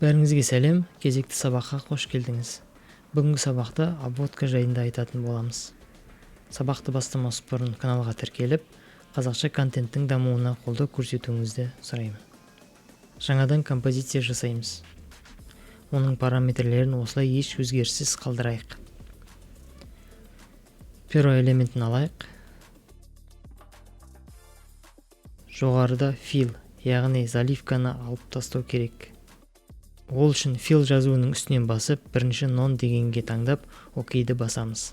Бәріңізге сәлем, кезекті сабаққа қош келдіңіз. Бүгінгі сабақта обводка жайында айтатын боламыз. Сабақты бастамас бұрын каналға тіркеліп, қазақша контенттің дамуына қолдау көрсетуіңізді сұраймын. Жаңадан композиция жасаймыз. Оның параметрлерін осылай еш өзгеріссіз қалдырайық. Перо элементін алайық. Жоғарыда fill, яғни заливканы алып тастау керек. Ол үшін fill жазуының үстінен басып, бірінші non дегенге таңдап, окейді басамыз.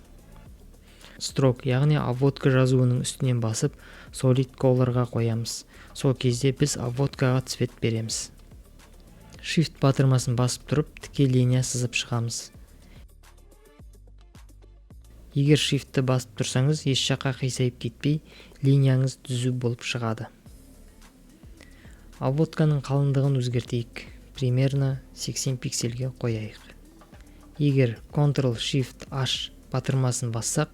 Stroke, яғни обводка жазуының үстінен басып, solid colorға қоямыз. Сол кезде біз обводкаға цвет береміз. Shift батырмасын басып тұрып, тіке линия сызып шығамыз. Егер Shift-ті басып тұрсаңыз, еш жаққа қисайып кетпей, линияңыз түзу болып шығады. Обводканың қалыңдығын өзгертейік. Примерно 80 пиксельге қояйық. Егер Ctrl-Shift-H батырмасын бассақ,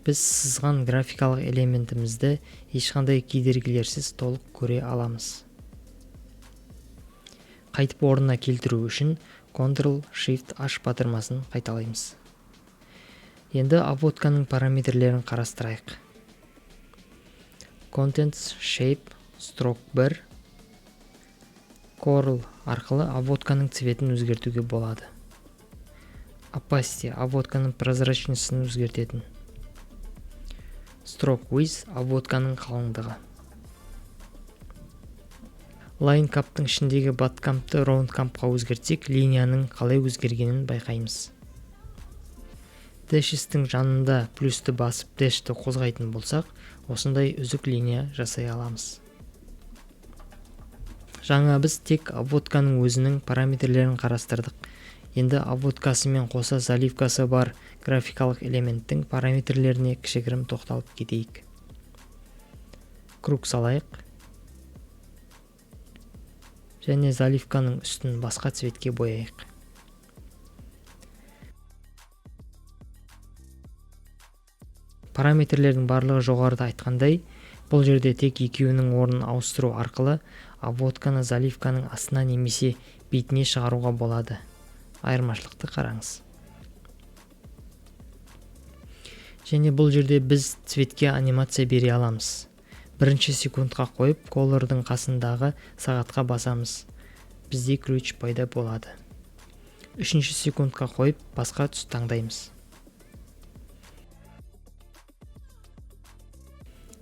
біз сызған графикалық элементімізді ешқандай кедергілерсіз толық көре аламыз. Қайтып орнына келтіру үшін Ctrl-Shift-H батырмасын қайталаймыз. Енді обводканың параметрлерін қарастырайық. Contents, Shape, Stroke 1, Curl арқылы обводканың цветін өзгертуге болады. Opacity обводканың прозрачностьін өзгертетін. Stroke Width обводканың қалыңдығы. Line Cap'тың ішіндегі Badcamp'ты Round Camp'қа өзгертсек, линияның қалай өзгергенін байқаймыз. Dash'тің жанында плюсті басып Dash'ті қозғайтын болсақ, осындай үзік линия жасай аламыз. Жаңа біз тек обводканың өзінің параметрлерін қарастырдық. Енді обводкасымен қоса заливкасы бар графикалық элементтің параметрлеріне кішігірім тоқталып кетейік. Круг салайық. Және заливканың үстін басқа цветке бояйық. Параметрлердің барлығы жоғарыда айтқандай, бұл жерде тек екеуінің орнын ауыстыру арқылы обводканы заливканың астына немесе бетіне шығаруға болады. Айырмашылықты қараңыз. Және бұл жерде біз цветке анимация бере аламыз. Бірінші секундқа қойып, колордың қасындағы сағатқа басамыз. Бізде ключ пайда болады. Үшінші секундқа қойып, басқа түс таңдаймыз.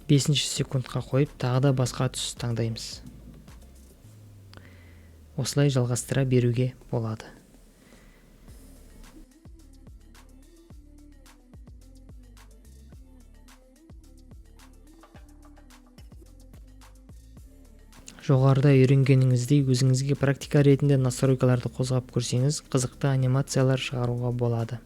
Бесінші секундқа қойып, тағы да басқа түс таңдаймыз. Осылай жалғастыра беруге болады. Жоғарыда үйренгеніңіздей өзіңізге практика ретінде настройкаларды қозғап көрсеңіз, қызықты анимациялар шығаруға болады.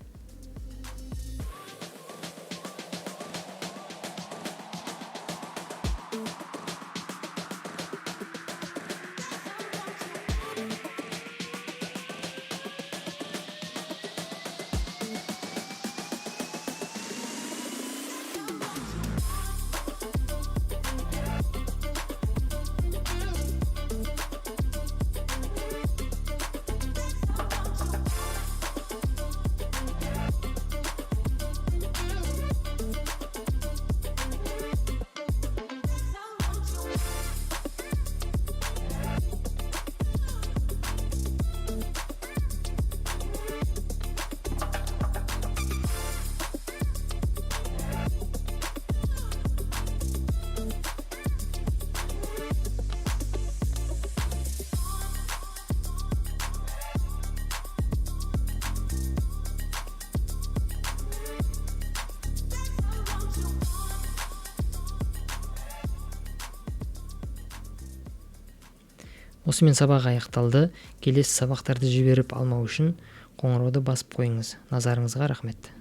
Осымен сабақ аяқталды. Келесі сабақтарды жіберіп алмау үшін қоңырауды басып қойыңыз. Назарыңызға рахмет.